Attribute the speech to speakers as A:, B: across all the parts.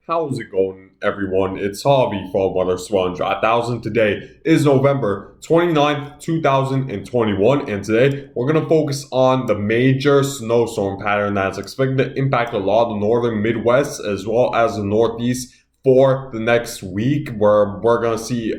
A: How's it going, everyone? It's Harvey from Weather Sponge 1000. Today is November 29th, 2021, and today we're going to focus on the major snowstorm pattern that's expected to impact a lot of the northern Midwest as well as the Northeast for the next week, where we're going to see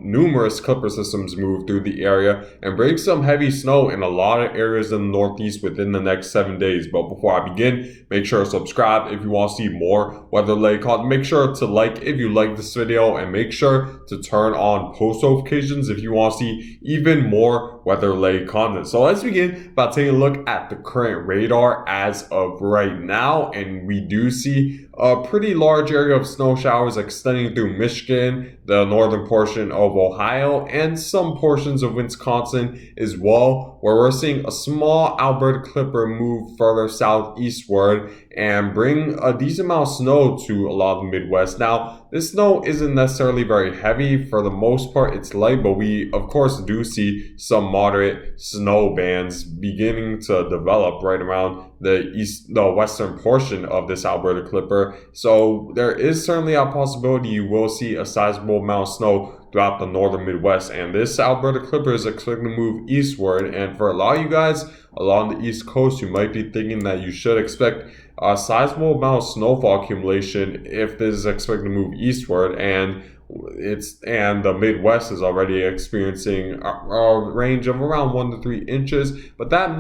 A: numerous clipper systems move through the area and bring some heavy snow in a lot of areas in the Northeast within the next 7 days. But before I begin, make sure to subscribe if you want to see more weather-related content. Make sure to like if you like this video, and make sure to turn on post notifications if you want to see even more weather-related content. So let's begin by taking a look at the current radar as of right now, and we do see a pretty large area of snow showers extending through Michigan, the northern portion of Ohio, and some portions of Wisconsin as well, where we're seeing a small Alberta clipper move further southeastward and bring a decent amount of snow to a lot of the Midwest. Now, this snow isn't necessarily very heavy. For the most part, it's light, but we, of course, do see some moderate snow bands beginning to develop right around the western portion of this Alberta clipper. So there is certainly a possibility you will see a sizable amount of snow throughout the northern Midwest, and this Alberta clipper is expected to move eastward. And for a lot of you guys along the East Coast, you might be thinking that you should expect a sizable amount of snowfall accumulation if this is expected to move eastward, and the Midwest is already experiencing a range of around 1 to 3 inches. But that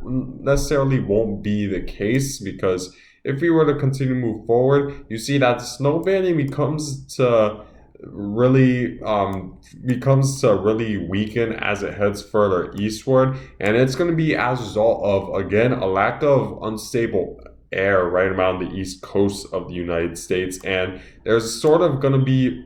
A: necessarily won't be the case, because if we were to continue to move forward, you see that snow banding becomes to really weaken as it heads further eastward, and it's going to be as a result of, again, a lack of unstable air right around the east coast of the United States. And there's sort of going to be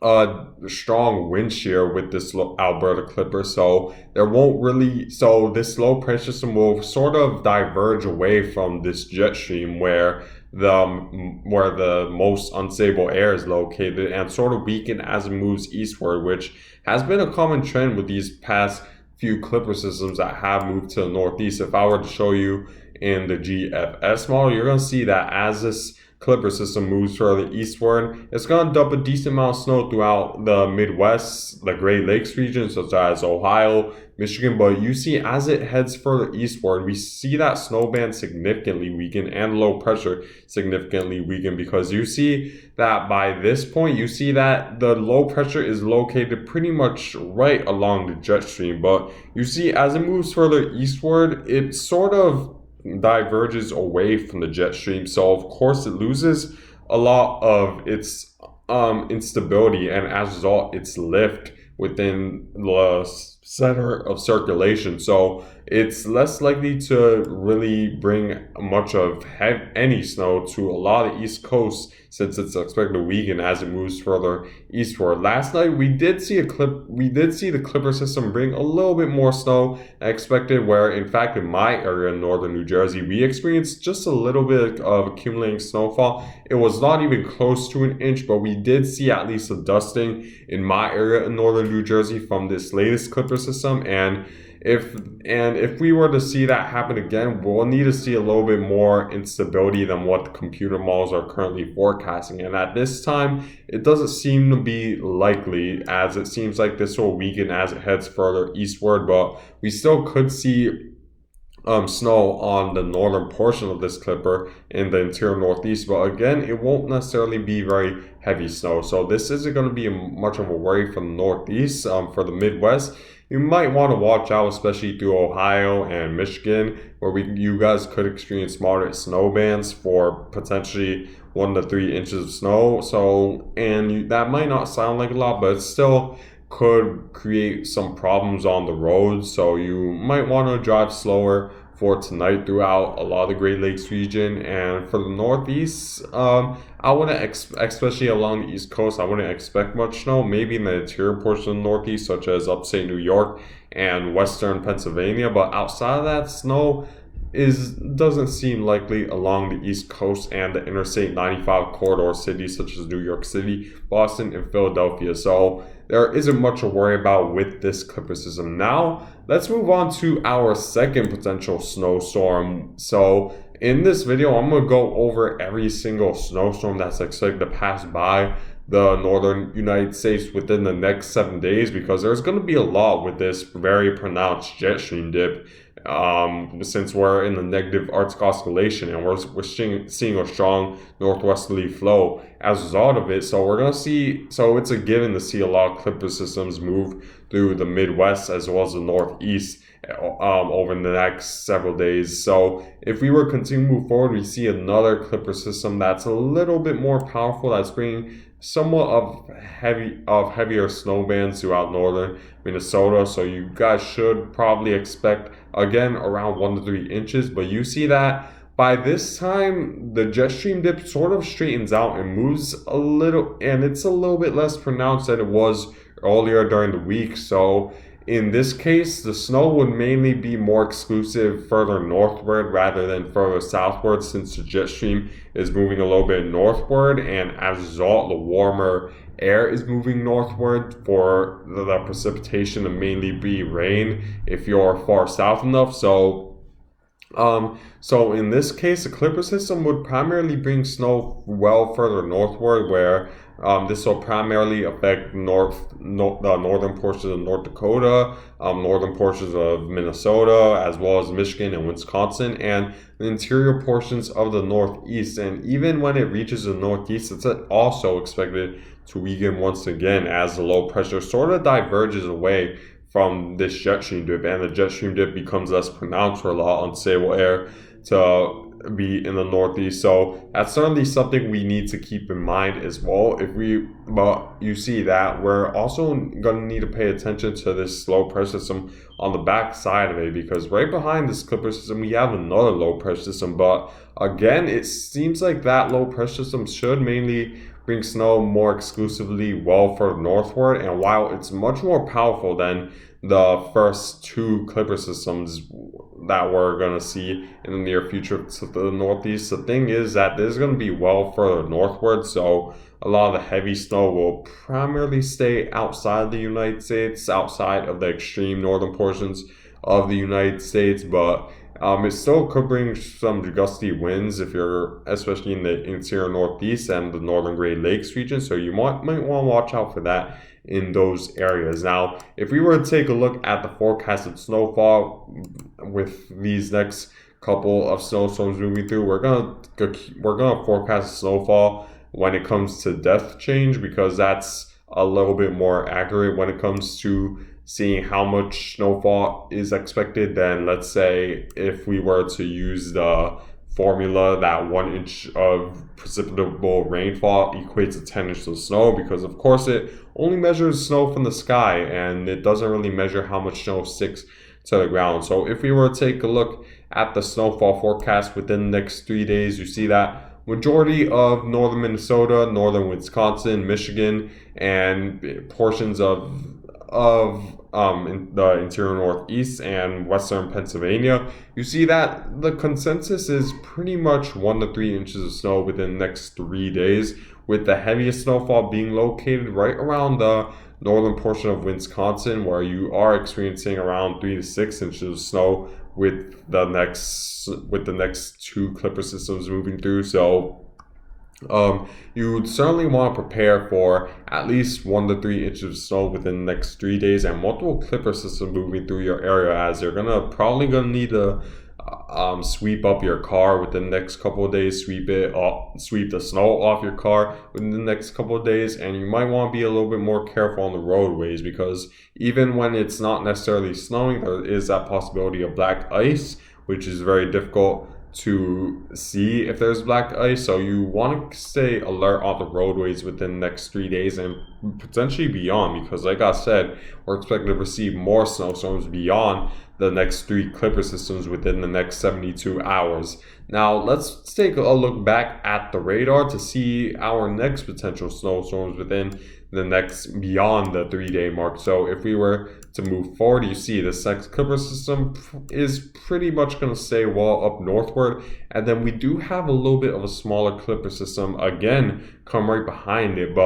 A: a strong wind shear with this Alberta clipper, so this low pressure system will sort of diverge away from this jet stream where the most unstable air is located, and sort of weaken as it moves eastward, which has been a common trend with these past few clipper systems that have moved to the Northeast. If I were to show you in the GFS model, you're going to see that as this clipper system moves further eastward, it's going to dump a decent amount of snow throughout the Midwest, the Great Lakes region, such as Ohio, Michigan. But you see, as it heads further eastward, we see that snow band significantly weaken and low pressure significantly weaken, because you see that by this point, you see that the low pressure is located pretty much right along the jet stream. But you see, as it moves further eastward, it sort of diverges away from the jet stream, so of course it loses a lot of its instability, and as a result its lift within the center of circulation. So it's less likely to really bring much of any snow to a lot of the East Coast, since it's expected to weaken as it moves further eastward. Last night we did see the clipper system bring a little bit more snow than expected, where in fact in my area in northern New Jersey we experienced just a little bit of accumulating snowfall. It was not even close to an inch, but we did see at least a dusting in my area in northern New Jersey from this latest clipper system. And if we were to see that happen again, we'll need to see a little bit more instability than what the computer models are currently forecasting. And at this time, it doesn't seem to be likely, as it seems like this will weaken as it heads further eastward. But we still could see snow on the northern portion of this clipper in the interior Northeast, but again, it won't necessarily be very heavy snow. So this isn't going to be much of a worry from the Northeast. For the Midwest, you might want to watch out, especially through Ohio and Michigan, where you guys could experience moderate snow bands for potentially 1 to 3 inches of snow. So, and that might not sound like a lot, but it still could create some problems on the road. So you might want to drive slower for tonight throughout a lot of the Great Lakes region. And for the Northeast, I wouldn't especially along the East Coast, I wouldn't expect much snow. Maybe in the interior portion of the Northeast, such as upstate New York and western Pennsylvania. But outside of that, snow doesn't seem likely along the East Coast and the Interstate 95 corridor cities such as New York City, Boston, and Philadelphia. So there isn't much to worry about with this clipper system. Now, let's move on to our second potential snowstorm. So in this video, I'm going to go over every single snowstorm that's expected to pass by the northern United States within the next 7 days, because there's going to be a lot with this very pronounced jet stream dip. Since we're in the negative Arctic oscillation and we're seeing a strong northwesterly flow as a result of it. So we're going to see, so it's a given to see a lot of clipper systems move through the Midwest as well as the Northeast over the next several days. So if we were to continue to move forward, we see another clipper system that's a little bit more powerful, that's bringing somewhat of heavier snow bands throughout northern Minnesota. So you guys should probably expect again around 1 to 3 inches, but you see that by this time the jet stream dip sort of straightens out and moves a little, and it's a little bit less pronounced than it was earlier during the week. So in this case, the snow would mainly be more exclusive further northward rather than further southward, since the jet stream is moving a little bit northward, and as a result, the warmer air is moving northward for the precipitation to mainly be rain if you're far south enough. So in this case, the clipper system would primarily bring snow well further northward, where this will primarily affect the northern portions of North Dakota, northern portions of Minnesota, as well as Michigan and Wisconsin, and the interior portions of the Northeast. And even when it reaches the Northeast, it's also expected to weaken once again as the low pressure sort of diverges away from this jet stream dip, and the jet stream dip becomes less pronounced for a lot of unstable air to be in the Northeast. So that's certainly something we need to keep in mind as well. But you see that we're also going to need to pay attention to this low pressure system on the back side of it, because right behind this clipper system we have another low pressure system. But again, it seems like that low pressure system should mainly bring snow more exclusively well further northward, and while it's much more powerful than the first two clipper systems that we're going to see in the near future to the Northeast, the thing is that there's going to be well further northward, so a lot of the heavy snow will primarily stay outside the United States, outside of the extreme northern portions of the United States. But it still could bring some gusty winds if you're, especially in the interior Northeast and the northern Great Lakes region. So you might want to watch out for that in those areas. Now, if we were to take a look at the forecasted snowfall with these next couple of snowstorms moving through, we're gonna forecast snowfall when it comes to depth change, because that's a little bit more accurate when it comes to seeing how much snowfall is expected than, let's say, if we were to use the formula that 1 inch of precipitable rainfall equates to 10 inches of snow, because of course it only measures snow from the sky and it doesn't really measure how much snow sticks to the ground. So if we were to take a look at the snowfall forecast within the next 3 days, you see that majority of northern Minnesota, northern Wisconsin, Michigan, and portions of in the interior Northeast and western Pennsylvania, you see that the consensus is pretty much 1 to 3 inches of snow within the next 3 days, with the heaviest snowfall being located right around the northern portion of Wisconsin, where you are experiencing around 3 to 6 inches of snow with the next two clipper systems moving through. So you would certainly want to prepare for at least 1 to 3 inches of snow within the next 3 days, and multiple clipper systems moving through your area, as you're probably gonna need to sweep up your car within the next couple of days, sweep the snow off your car within the next couple of days. And you might want to be a little bit more careful on the roadways, because even when it's not necessarily snowing, there is that possibility of black ice, which is very difficult to see if there's black ice. So you want to stay alert on the roadways within the next 3 days and potentially beyond, because like I said, we're expecting to receive more snowstorms beyond the next 3 clipper systems within the next 72 hours. Now let's take a look back at the radar to see our next potential snowstorms within the next, beyond the 3-day mark. So if we were to move forward, you see the next clipper system is pretty much going to stay well up northward, and then we do have a little bit of a smaller clipper system again come right behind it.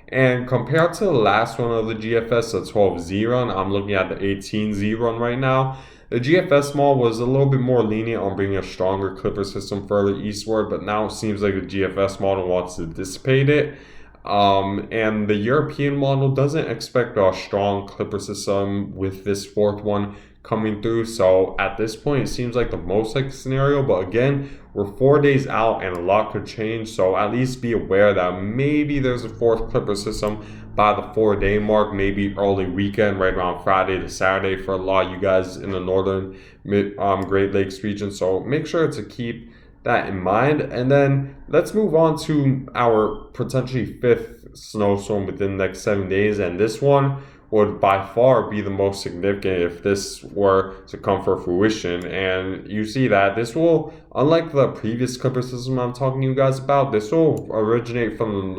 A: And compared to the last one of the GFS, the 12Z run, I'm looking at the 18Z run right now. the GFS model was a little bit more lenient on bringing a stronger clipper system further eastward, but now it seems like the GFS model wants to dissipate it. And the European model doesn't expect a strong clipper system with this fourth one coming through. So at this point, it seems like the most likely scenario. But again, we're 4 days out and a lot could change. So at least be aware that maybe there's a fourth clipper system by the 4 day mark, maybe early weekend, right around Friday to Saturday for a lot of you guys in the northern Great Lakes region. So make sure to keep that in mind. And then let's move on to our potentially fifth snowstorm within the next 7 days. And this one would by far be the most significant if this were to come for fruition. And you see that this will, unlike the previous clipper system I'm talking to you guys about, this will originate from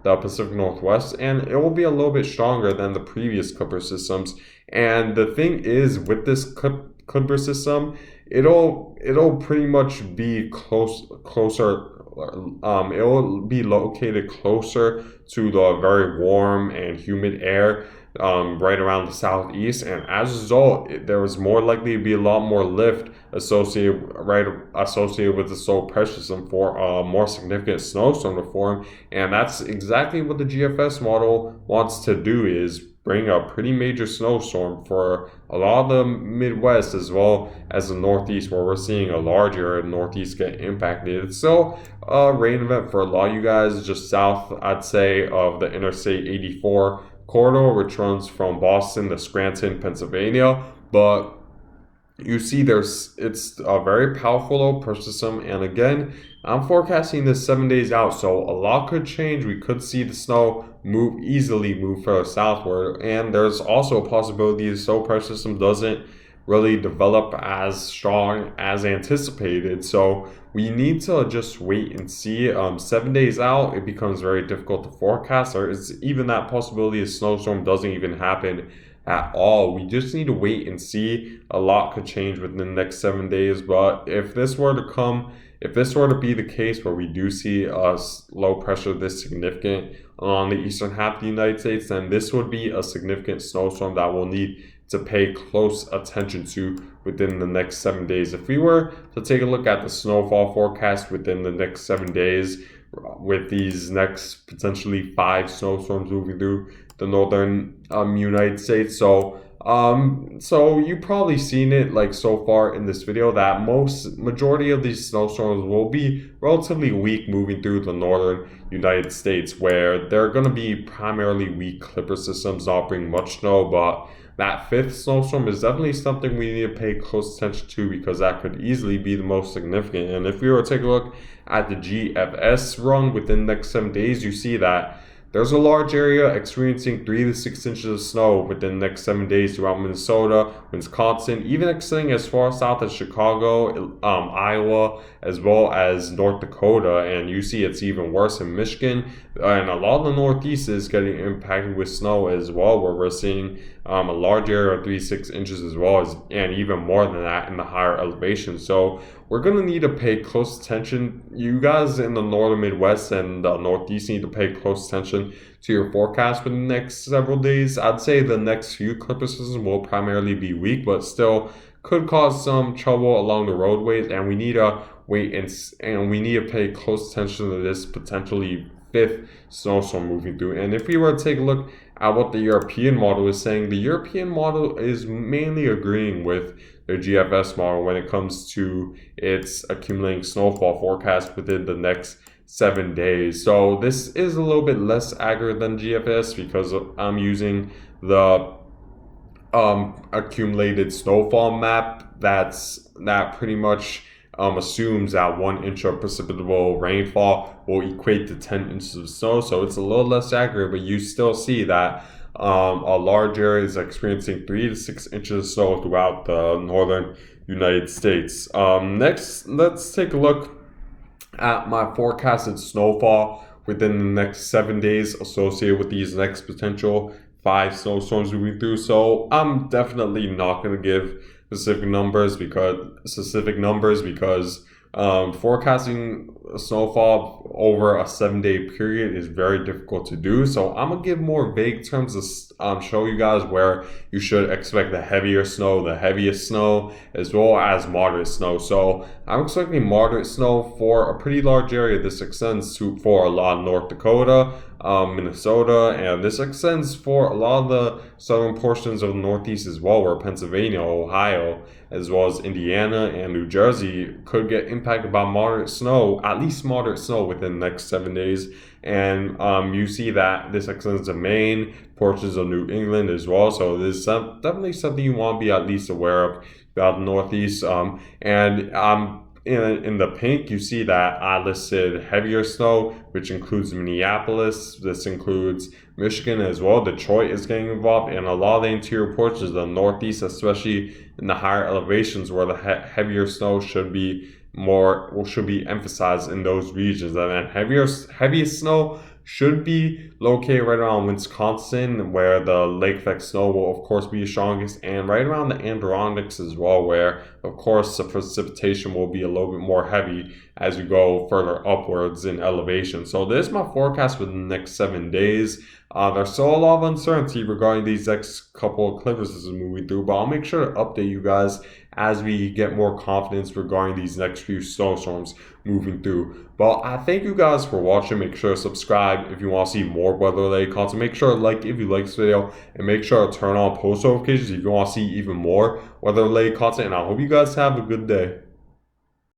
A: the Pacific Northwest, and it will be a little bit stronger than the previous clipper systems. And the thing is, with this clipper system, it'll pretty much be closer. It will be located closer to the very warm and humid air, right around the southeast, and as a result, there was more likely to be a lot more lift associated with the low pressure system for a more significant snowstorm to form. And that's exactly what the GFS model wants to do, is bring a pretty major snowstorm for a lot of the Midwest as well as the Northeast, where we're seeing a large area of the Northeast get impacted. It's still a rain event for a lot of you guys just south, I'd say, of the Interstate 84 corridor, which runs from Boston to Scranton, Pennsylvania. But you see it's a very powerful low pressure system, and again, I'm forecasting this 7 days out, so a lot could change. We could see the snow easily move further southward, and there's also a possibility the low pressure system doesn't really develop as strong as anticipated. So we need to just wait and see. 7 days out, it becomes very difficult to forecast, or it's even that possibility a snowstorm doesn't even happen at all. We just need to wait and see. A lot could change within the next 7 days, but if this were to be the case where we do see a low pressure this significant along the eastern half of the United States, then this would be a significant snowstorm that we'll need to pay close attention to within the next 7 days. If we were to take a look at the snowfall forecast within the next 7 days, with these next potentially 5 snowstorms moving through the northern United States. So you've probably seen it like so far in this video that majority of these snowstorms will be relatively weak moving through the northern United States, where they're going to be primarily weak clipper systems, not bring much snow. But that fifth snowstorm is definitely something we need to pay close attention to, because that could easily be the most significant. And if we were to take a look at the GFS run within the next 7 days, you see that there's a large area experiencing 3 to 6 inches of snow within the next 7 days throughout Minnesota, Wisconsin, even extending as far south as Chicago, Iowa, as well as North Dakota. And you see it's even worse in Michigan. And a lot of the Northeast is getting impacted with snow as well, where we're seeing a large area of 3 to 6 inches as well, and even more than that in the higher elevations. So we're going to need to pay close attention. You guys in the northern Midwest and the Northeast need to pay close attention to your forecast for the next several days. I'd say the next few clipper systems will primarily be weak, but still could cause some trouble along the roadways, and we need to wait and we need to pay close attention to this potentially fifth snowstorm moving through. And if we were to take a look at what the European model is saying, the European model is mainly agreeing with the GFS model when it comes to its accumulating snowfall forecast within the next 7 days. So this is a little bit less accurate than GFS, because I'm using the accumulated snowfall map that pretty much assumes that 1 inch of precipitable rainfall will equate to 10 inches of snow. So it's a little less accurate, but you still see that a large area is experiencing 3 to 6 inches of snow throughout the northern United States. Next, let's take a look at my forecasted snowfall within the next 7 days associated with these next potential 5 snowstorms moving through. So I'm definitely not going to give specific numbers because forecasting snowfall over a 7-day period is very difficult to do. So I'm gonna give more vague terms show you guys where you should expect the heavier snow, the heaviest snow, as well as moderate snow. So I'm expecting moderate snow for a pretty large area. This extends to for a lot of North Dakota, Minnesota, and this extends for a lot of the southern portions of the Northeast as well, where Pennsylvania, Ohio, as well as Indiana and New Jersey could get impacted by moderate snow, at least moderate snow within the next 7 days. And you see that this extends to Maine, portions of New England as well. So this is definitely something you want to be at least aware of about the Northeast. In the pink, you see that I listed heavier snow, which includes Minneapolis. This includes Michigan as well. Detroit is getting involved, and a lot of the interior portions of the Northeast, especially in the higher elevations where the heavier snow should be emphasized in those regions. And then heaviest snow should be located right around Wisconsin, where the lake effect snow will of course be strongest, and right around the Adirondacks as well, where of course the precipitation will be a little bit more heavy as you go further upwards in elevation. So this is my forecast for the next 7 days. There's still a lot of uncertainty regarding these next couple of eclipses moving through, but I'll make sure to update you guys as we get more confidence regarding these next few snowstorms moving through. But I thank you guys for watching. Make sure to subscribe if you want to see more weather-related content. Make sure to like if you like this video, and make sure to turn on post notifications if you want to see even more weather-related content. And I hope you guys have a good day.